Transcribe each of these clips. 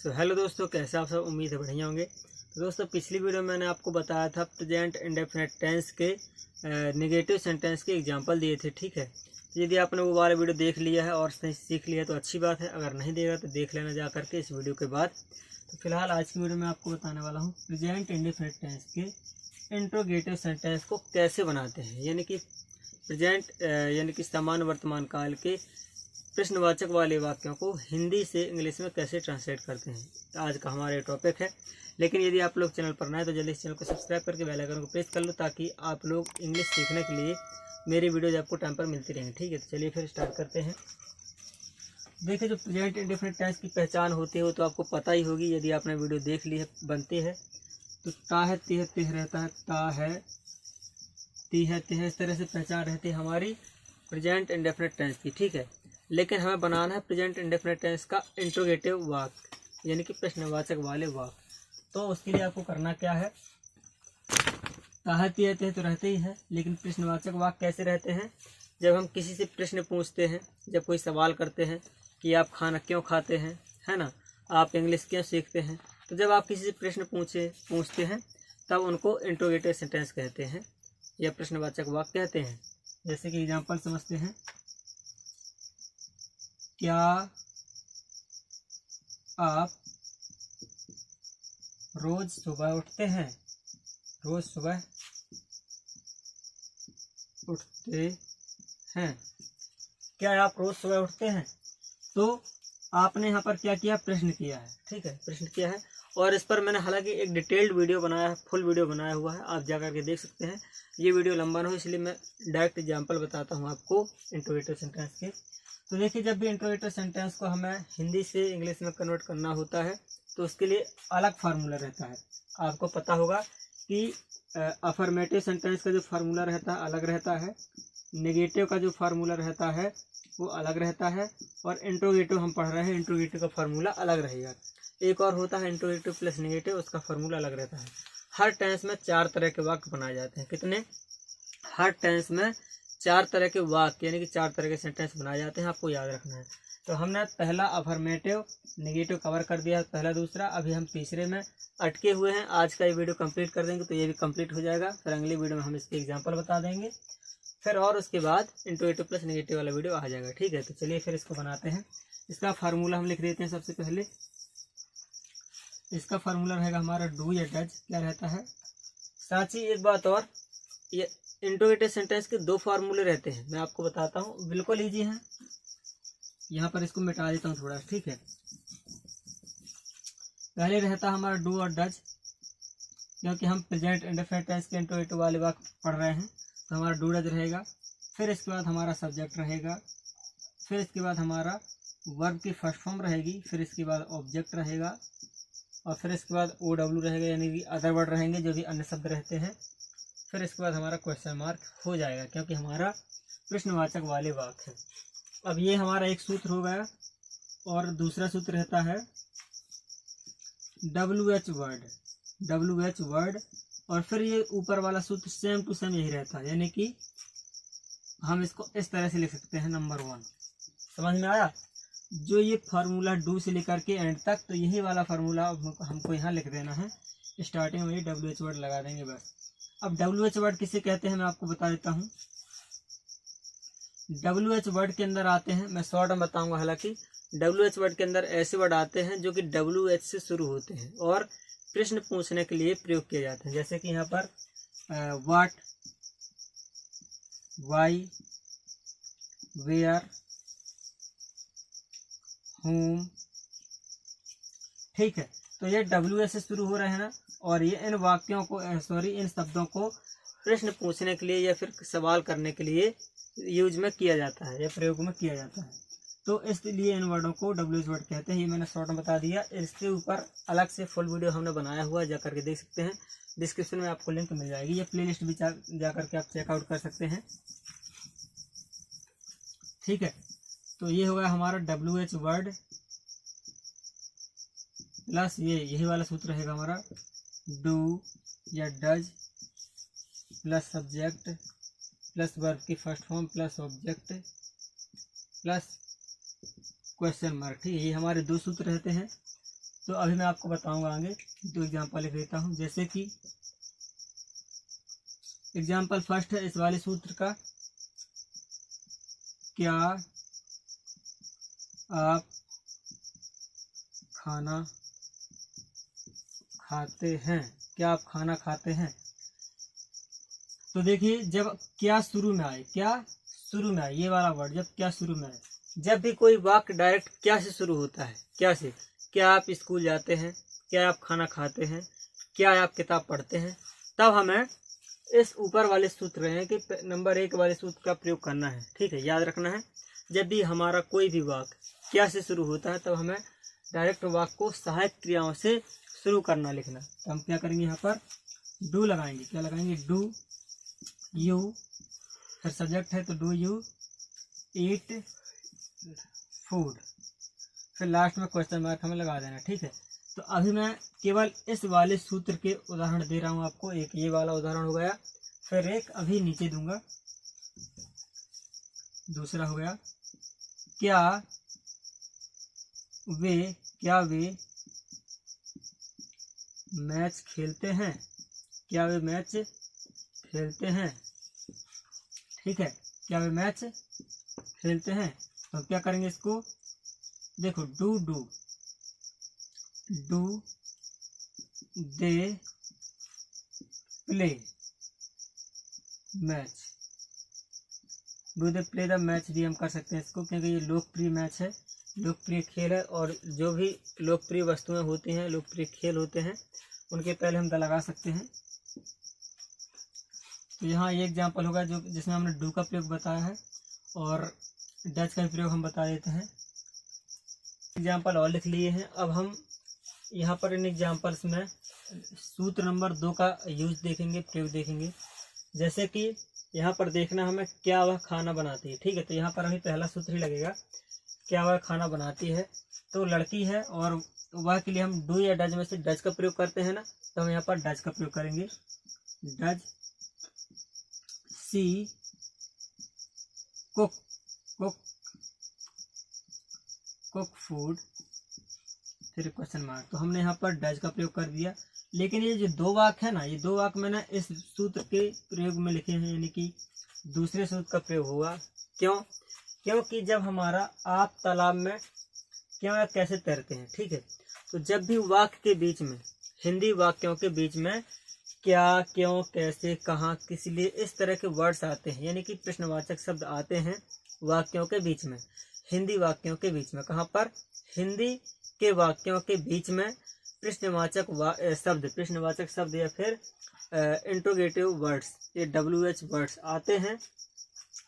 Hello दोस्तों, कैसे आप सब। उम्मीद है बढ़िया होंगे। तो दोस्तों, पिछली वीडियो में मैंने आपको बताया था प्रेजेंट इंडेफिनिट टेंस के नेगेटिव सेंटेंस के एग्जांपल दिए थे। ठीक है, तो यदि आपने वो वाला वीडियो देख लिया है और सीख लिया तो अच्छी बात है। अगर नहीं देगा तो देख लेना जा करके इस वीडियो के बाद। तो फिलहाल आज की वीडियो में आपको बताने वाला हूँ प्रेजेंट इंडेफिनिट टेंस के इंट्रोगेटिव सेंटेंस को कैसे बनाते हैं, यानी कि प्रेजेंट यानी कि सामान्य वर्तमान काल के प्रश्नवाचक वाले वाक्यों को हिंदी से इंग्लिश में कैसे ट्रांसलेट करते हैं। तो आज का हमारा टॉपिक है। लेकिन यदि आप लोग चैनल पर नए हैं तो जल्दी इस चैनल को सब्सक्राइब करके बेल आइकन को प्रेस कर लो, ताकि आप लोग इंग्लिश सीखने के लिए मेरी वीडियोज आपको टाइम पर मिलती रहेंगी। ठीक है, तो चलिए फिर स्टार्ट करते हैं। देखिए, जो प्रेजेंट इंडेफिनिट टेंस की पहचान होती है वो तो आपको पता ही होगी, यदि आपने वीडियो देख ली है। बनती है तो ता है ती है तिह रहता है, ता है ती है तिह, इस तरह से पहचान रहती है हमारी प्रेजेंट इंडेफिनिट टेंस की। ठीक है, लेकिन हमें बनाना है प्रेजेंट इंडेफिनिट टेंस का इंट्रोगेटिव वाक्य, यानी कि प्रश्नवाचक वाले वाक्य। तो उसके लिए आपको करना क्या है, ताहती रहते हैं तो रहते ही हैं, लेकिन प्रश्नवाचक वाक्य कैसे रहते हैं? जब हम किसी से प्रश्न पूछते हैं, जब कोई सवाल करते हैं कि आप खाना क्यों खाते हैं, है ना, आप इंग्लिश क्यों सीखते हैं, तो जब आप किसी से प्रश्न पूछते हैं तब उनको इंट्रोगेटिव सेंटेंस कहते हैं या प्रश्नवाचक वाक्य कहते हैं। जैसे कि एग्जाम्पल समझते हैं, क्या आप रोज सुबह उठते हैं? रोज सुबह उठते हैं। क्या आप रोज सुबह उठते हैं? तो आपने यहाँ पर क्या किया, प्रश्न किया है। ठीक है, प्रश्न किया है, और इस पर मैंने हालांकि एक डिटेल्ड वीडियो बनाया है, फुल वीडियो बनाया हुआ है, आप जा करके देख सकते हैं। ये वीडियो लंबा ना हो इसलिए मैं डायरेक्ट एग्जाम्पल बताता हूँ आपको इंट्रोगेटिव सेंटेंस के। तो देखिए, जब भी इंट्रोगेटिव सेंटेंस को हमें हिंदी से इंग्लिश में कन्वर्ट करना होता है तो उसके लिए अलग फार्मूला रहता है। आपको पता होगा कि अफर्मेटिव सेंटेंस का जो फार्मूला रहता है अलग रहता है, नेगेटिव का जो फार्मूला रहता है वो अलग रहता है, और इंट्रोगेटिव हम पढ़ रहे हैं, इंट्रोगेटिव का फार्मूला अलग रहेगा। एक और होता है इंट्रोगेटिव प्लस नेगेटिव, उसका फार्मूला अलग रहता है। हर टेंस में 4 तरह के वाक्य बनाए जाते हैं। कितने? हर टेंस में 4 तरह के वाक्य यानी कि 4 तरह के सेंटेंस बनाए जाते हैं, आपको याद रखना है। तो हमने पहला अफर्मेटिव नेगेटिव कवर कर दिया, पहला दूसरा, अभी हम तीसरे में अटके हुए हैं। आज का ये वीडियो कंप्लीट कर देंगे तो ये भी कंप्लीट हो जाएगा, फिर अगली वीडियो में हम इसके एग्जांपल बता देंगे, फिर और उसके बाद इंट्रोगेटिव प्लस नेगेटिव वाला वीडियो आ जाएगा। ठीक है, तो चलिए फिर इसको बनाते हैं। इसका फार्मूला हम लिख देते हैं। सबसे पहले इसका फार्मूला रहेगा हमारा डू या डज। क्या रहता है? साथ ही एक बात और, ये इंट्रोगेटिव सेंटेंस के 2 फार्मूले रहते हैं, मैं आपको बताता हूँ, बिल्कुल ईजी है। यहाँ पर इसको मिटा देता हूँ थोड़ा। ठीक है, पहले रहता है हमारा डू और डज, क्योंकि हम प्रेजेंट इंडेफिनिट टेंस के इंट्रोगेटिव वाले वाक्य पढ़ रहे हैं, तो हमारा डू डज रहेगा। फिर इसके बाद हमारा सब्जेक्ट रहेगा, फिर इसके बाद हमारा वर्ब की फर्स्ट फॉर्म रहेगी, फिर इसके बाद ऑब्जेक्ट रहेगा, और फिर इसके बाद ओ डब्ल्यू रहेगा, यानी कि अदर वर्ड रहेंगे जो भी अन्य शब्द रहते हैं। फिर इसके बाद हमारा क्वेश्चन मार्क हो जाएगा, क्योंकि हमारा प्रश्नवाचक वाले वाक्य है। अब ये हमारा एक सूत्र हो गया, और दूसरा सूत्र रहता है WH वर्ड, WH वर्ड, और फिर ये ऊपर वाला सूत्र सेम टू सेम यही रहता है, यानी कि हम इसको इस तरह से लिख सकते हैं, नंबर 1। समझ में आया? जो ये फार्मूला डू से लेकर के एंड तक, तो यही वाला फार्मूला हमको यहाँ लिख देना है। स्टार्टिंग में ये WH वर्ड लगा देंगे बस। अब WH वर्ड किसे कहते हैं मैं आपको बता देता हूँ। WH वर्ड के अंदर आते हैं, मैं शॉर्ट में बताऊंगा। हालांकि WH वर्ड के अंदर ऐसे वर्ड आते हैं जो कि WH से शुरू होते हैं और प्रश्न पूछने के लिए प्रयोग किए जाते हैं। जैसे कि यहाँ पर व्हाट, वाई, वेयर, होम। ठीक है, तो ये WH से शुरू हो रहे हैं ना, और ये इन वाक्यों को इन शब्दों को प्रश्न पूछने के लिए या फिर सवाल करने के लिए यूज में किया जाता है या प्रयोग में किया जाता है। तो इसलिए इन वर्डों को WH वर्ड कहते हैं। ये मैंने शॉर्ट में बता दिया। इसके ऊपर अलग से फुल वीडियो हमने बनाया हुआ है, जा करके देख सकते हैं। डिस्क्रिप्शन में आपको लिंक मिल जाएगी, ये प्लेलिस्ट भी जा करके आप चेकआउट कर सकते हैं। ठीक है, तो ये हो गया हमारा WH वर्ड प्लस यही वाला सूत्र रहेगा हमारा डू या does plus subject plus verb की first form plus object plus question mark. ठीक है, ये हमारे 2 सूत्र रहते हैं। तो अभी मैं आपको बताऊंगा आगे। 2 एग्जाम्पल लिख देता हूँ। जैसे कि एग्जाम्पल फर्स्ट है इस वाले सूत्र का, क्या आप खाना खाते हैं, क्या आप खाना खाते हैं। तो देखिए जब क्या शुरू में आए, क्या शुरू में आए, ये वाला वर्ड जब क्या शुरू में आए, जब भी कोई वाक्य डायरेक्ट क्या से शुरू होता है, क्या से, क्या आप स्कूल जाते हैं, क्या आप खाना खाते हैं, क्या आप किताब पढ़ते हैं, तब हमें इस ऊपर वाले सूत्र हैं कि नंबर 1 वाले सूत्र का प्रयोग करना है। ठीक है, याद रखना है। जब भी हमारा कोई भी वाक्य क्या से शुरू होता है तब हमें डायरेक्ट वाक्य को सहायक क्रियाओं से शुरू करना, लिखना। तो हम क्या करेंगे, यहाँ पर डू लगाएंगे। क्या लगाएंगे, डू यू, फिर सब्जेक्ट है तो डू यू ईट फूड, फिर लास्ट में क्वेश्चन मार्क हमें लगा देना। ठीक है, तो अभी मैं केवल इस वाले सूत्र के उदाहरण दे रहा हूँ आपको। एक ये वाला उदाहरण हो गया, फिर एक अभी नीचे दूंगा, दूसरा हो गया, क्या वे मैच खेलते हैं, क्या वे मैच खेलते हैं। ठीक है, क्या वे मैच खेलते हैं। तो क्या करेंगे इसको, देखो do they play match, do they play the match भी हम कर सकते हैं इसको, क्योंकि ये लोकप्रिय मैच है, लोकप्रिय खेल है। और जो भी लोकप्रिय वस्तुएं होती हैं, लोकप्रिय खेल होते हैं, उनके पहले हम द लगा सकते हैं। तो यहाँ ये एग्जाम्पल होगा जो जिसमें हमने डू का प्रयोग बताया है, और डच का प्रयोग हम बता देते हैं। एग्जाम्पल और लिख लिए हैं। अब हम यहाँ पर इन एग्जाम्पल्स में सूत्र नंबर 2 का यूज देखेंगे, प्रयोग देखेंगे। जैसे कि यहाँ पर देखना हमें, क्या वह खाना बनाती है। ठीक है, तो यहाँ पर हमें पहला सूत्र ही लगेगा, क्या वह खाना बनाती है। तो लड़की है और वह के लिए हम डू या डज में से डज का प्रयोग करते हैं ना, तो हम यहाँ पर डज का प्रयोग करेंगे। डज सी कुक फूड, फिर क्वेश्चन मार्क। तो हमने यहाँ पर डज का प्रयोग कर दिया। लेकिन ये जो 2 वाक्य है ना, ये 2 वाक्य मैंने इस सूत्र के प्रयोग में लिखे हैं, यानी कि दूसरे सूत्र का प्रयोग हुआ। क्यों, क्योंकि जब हमारा आप तालाब में क्यों या कैसे तैरते हैं। ठीक है, तो जब भी वाक्य के बीच में, हिंदी वाक्यों के बीच में क्या, क्यों, कैसे, कहाँ, किस लिए, इस तरह के वर्ड्स आते हैं, यानी कि प्रश्नवाचक शब्द आते हैं वाक्यों के बीच में, हिंदी वाक्यों के बीच में। कहाँ पर, हिंदी के वाक्यों के बीच में प्रश्नवाचक शब्द या फिर इंट्रोगेटिव वर्ड्स, ये WH वर्ड्स आते हैं।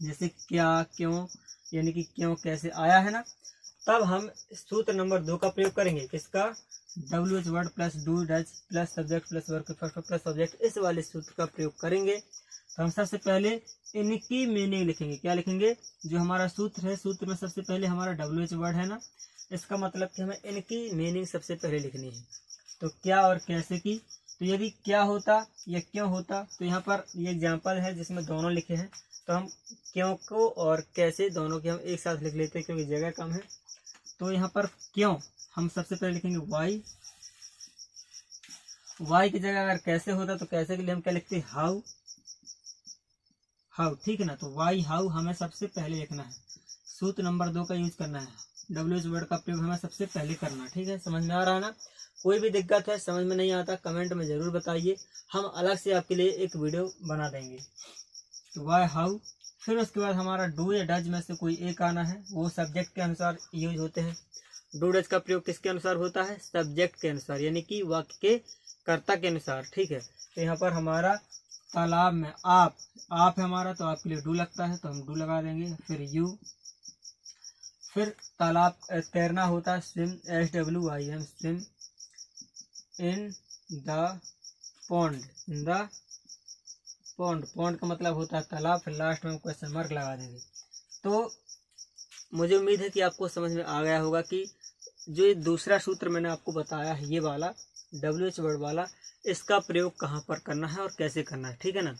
जैसे क्या, क्यों, यानी कि क्यों, कैसे आया है ना, तब हम सूत्र नंबर 2 का प्रयोग करेंगे। किसका, WH word plus do does plus subject plus verb plus subject, इस वाले सूत्र का प्रयोग करेंगे। तो हम सबसे पहले इनकी मीनिंग लिखेंगे। क्या लिखेंगे, जो हमारा सूत्र है, सूत्र में सबसे पहले हमारा WH वर्ड है ना, इसका मतलब कि हमें इनकी मीनिंग सबसे पहले लिखनी है। तो क्या और कैसे की, तो यदि क्या होता या क्यों होता, तो यहाँ पर ये एग्जाम्पल है जिसमें दोनों लिखे हैं, तो हम क्यों को और कैसे दोनों के हम एक साथ लिख लेते हैं क्योंकि जगह कम है। तो यहाँ पर क्यों हम सबसे पहले लिखेंगे वाई की जगह अगर कैसे होता तो कैसे के लिए हम क्या लिखते हैं, हाउ। ठीक है ना, तो वाई हाउ हमें सबसे पहले लिखना है, सूत्र नंबर 2 का यूज करना है, WH वर्ड का प्रयोग हमें सबसे पहले करना। ठीक है, समझ में आ रहा है ना। कोई भी दिक्कत है, समझ में नहीं आता, कमेंट में जरूर बताइए, हम अलग से आपके लिए एक वीडियो बना देंगे। तो वाई हाउ, फिर उसके बाद हमारा डू या डज में से कोई एक आना है, वो सब्जेक्ट के अनुसार यूज होते हैं। डू डज का प्रयोग किसके अनुसार होता है, सब्जेक्ट के अनुसार, यानी कि वाक्य के कर्ता के अनुसार। ठीक है, तो यहाँ पर हमारा तालाब में आप है हमारा, तो आपके लिए डू लगता है, तो हम डू लगा देंगे। फिर यू, फिर तालाब तैरना होता है, swim, SWIM, swim. In the pond का मतलब होता है तालाब। फिर लास्ट में हम क्वेश्चन मार्क लगा देंगे। तो मुझे उम्मीद है कि आपको समझ में आ गया होगा कि जो ये दूसरा सूत्र मैंने आपको बताया है, ये वाला WH वर्ड वाला, इसका प्रयोग कहाँ पर करना है और कैसे करना है। ठीक है ना,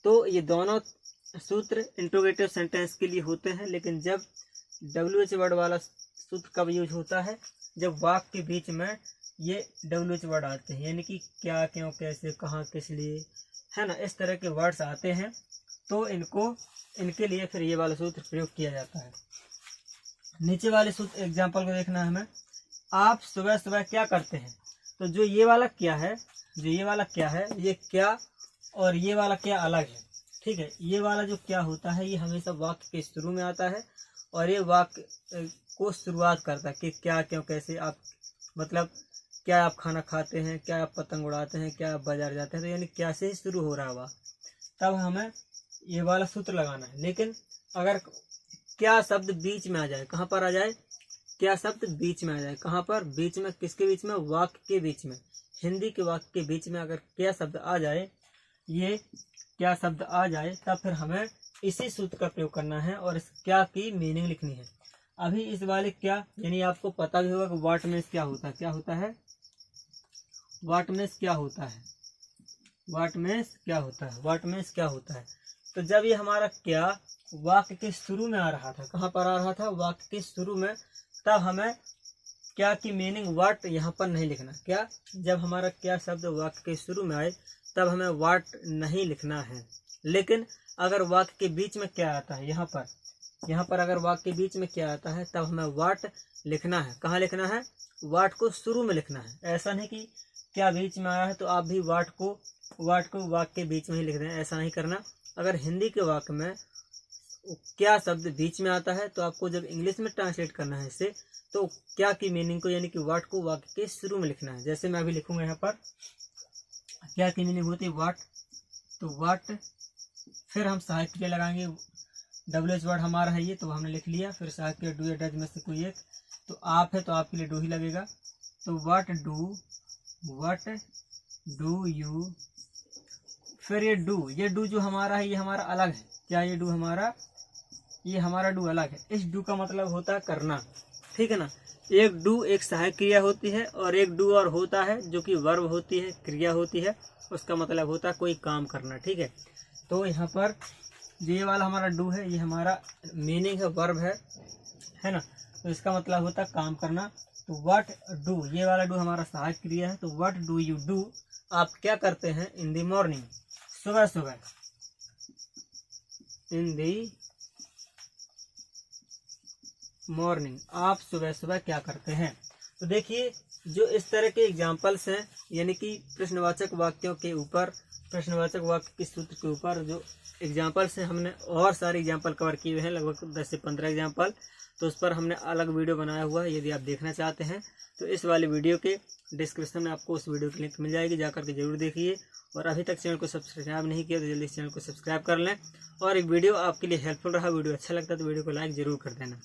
तो ये दोनों सूत्र इंट्रोगेटिव सेंटेंस के लिए होते हैं, लेकिन जब WH वर्ड वाला सूत्र कब यूज होता है, जब वाक्य के बीच में ये WH वर्ड आते हैं, यानी कि क्या, क्यों, कैसे, कहाँ, किस लिए, है ना, इस तरह के वर्ड्स आते हैं। तो इनके लिए फिर ये वाला सूत्र प्रयोग किया जाता है। नीचे वाले सूत्र एग्जाम्पल को देखना है हमें। आप सुबह सुबह क्या करते हैं? तो जो ये वाला क्या है, ये क्या और ये वाला क्या अलग है, ठीक है। ये वाला जो क्या होता है ये हमेशा वाक्य के शुरू में आता है और ये वाक्य को शुरुआत करता है कि क्या, क्यों, कैसे, आप मतलब क्या आप खाना खाते हैं, क्या आप पतंग उड़ाते हैं, क्या आप बाजार जाते हैं, तो यानी क्या से ही शुरू हो रहा है वाक्य, तब हमें ये वाला सूत्र लगाना है। लेकिन अगर क्या शब्द बीच में आ जाए, कहाँ पर आ जाए, क्या शब्द बीच में आ जाए, कहाँ पर, बीच में, किसके बीच में, वाक्य के बीच में, हिंदी के वाक्य के बीच में अगर क्या शब्द आ जाए, ये क्या शब्द आ जाए, तब फिर हमें इसी सूत्र का प्रयोग करना है और इस क्या की मीनिंग लिखनी है। अभी इस वाले क्या, यानी आपको पता भी होगा कि व्हाट मीन्स क्या होता है, क्या होता है, व्हाट मीन्स क्या होता है, व्हाट मीन्स क्या होता है, व्हाट मीन्स क्या होता है। तो जब ये हमारा क्या वाक्य के शुरू में आ रहा था, कहाँ पर आ रहा था, वाक्य के शुरू में, तब हमें क्या की मीनिंग व्हाट यहाँ पर नहीं लिखना। क्या, जब हमारा क्या शब्द वाक्य के शुरू में आए तब हमें व्हाट नहीं लिखना है। लेकिन अगर वाक्य के बीच में क्या आता है, यहाँ पर अगर वाक्य के बीच में क्या आता है तब हमें व्हाट लिखना है। कहाँ लिखना है, व्हाट को शुरू में लिखना है। ऐसा नहीं कि क्या बीच में आया है तो आप भी व्हाट को वाक्य के बीच में ही लिख दें, ऐसा नहीं करना। अगर हिंदी के वाक्य में क्या शब्द बीच में आता है तो आपको जब इंग्लिश में ट्रांसलेट करना है इसे, तो क्या की मीनिंग को यानी कि व्हाट को वाक्य के शुरू में लिखना है। जैसे मैं अभी लिखूंगा यहाँ पर क्या की मीनिंग होती है व्हाट, तो व्हाट, फिर हम सहायक क्रिया लगाएंगे। WH वर्ड हमारा है ये, तो हमने लिख लिया। फिर सहायक क्रिया डू या डज में से कोई एक, तो आप है तो आपके लिए डू ही लगेगा। तो व्हाट डू यू, फिर ये डू जो हमारा है ये हमारा अलग है। क्या ये डू हमारा, ये हमारा डू अलग है। इस डू का मतलब होता है करना, ठीक है ना। एक डू एक सहायक क्रिया होती है और एक डू और होता है जो कि वर्ब होती है, क्रिया होती है, उसका मतलब होता है कोई काम करना, ठीक है। तो यहाँ पर ये वाला हमारा डू है, ये हमारा मीनिंग है, वर्ब है ना, तो इसका मतलब होता है काम करना। तो व्हाट डू, ये वाला डू हमारा सहायक क्रिया है। तो व्हाट डू यू डू, आप क्या करते हैं, इन दी मॉर्निंग, सुबह सुबह, इन दी मॉर्निंग, आप सुबह सुबह क्या करते हैं। तो देखिए जो इस तरह के एग्जाम्पल्स हैं, यानी कि प्रश्नवाचक वाक्यों के ऊपर, प्रश्नवाचक वाक्य के सूत्र के ऊपर जो एग्जाम्पल्स हैं, हमने और सारे एग्जाम्पल कवर किए हुए हैं, लगभग 10 से 15 एग्जाम्पल। तो उस पर हमने अलग वीडियो बनाया हुआ है, यदि आप देखना चाहते हैं तो इस वाले वीडियो के डिस्क्रिप्शन में आपको उस वीडियो की लिंक मिल जाएगी, जाकर के जरूर देखिए। और अभी तक चैनल को सब्सक्राइब नहीं किया तो जल्दी इस चैनल को सब्सक्राइब कर लें। और एक वीडियो आपके लिए हेल्पफुल रहा, वीडियो अच्छा लगता है तो वीडियो को लाइक जरूर कर देना।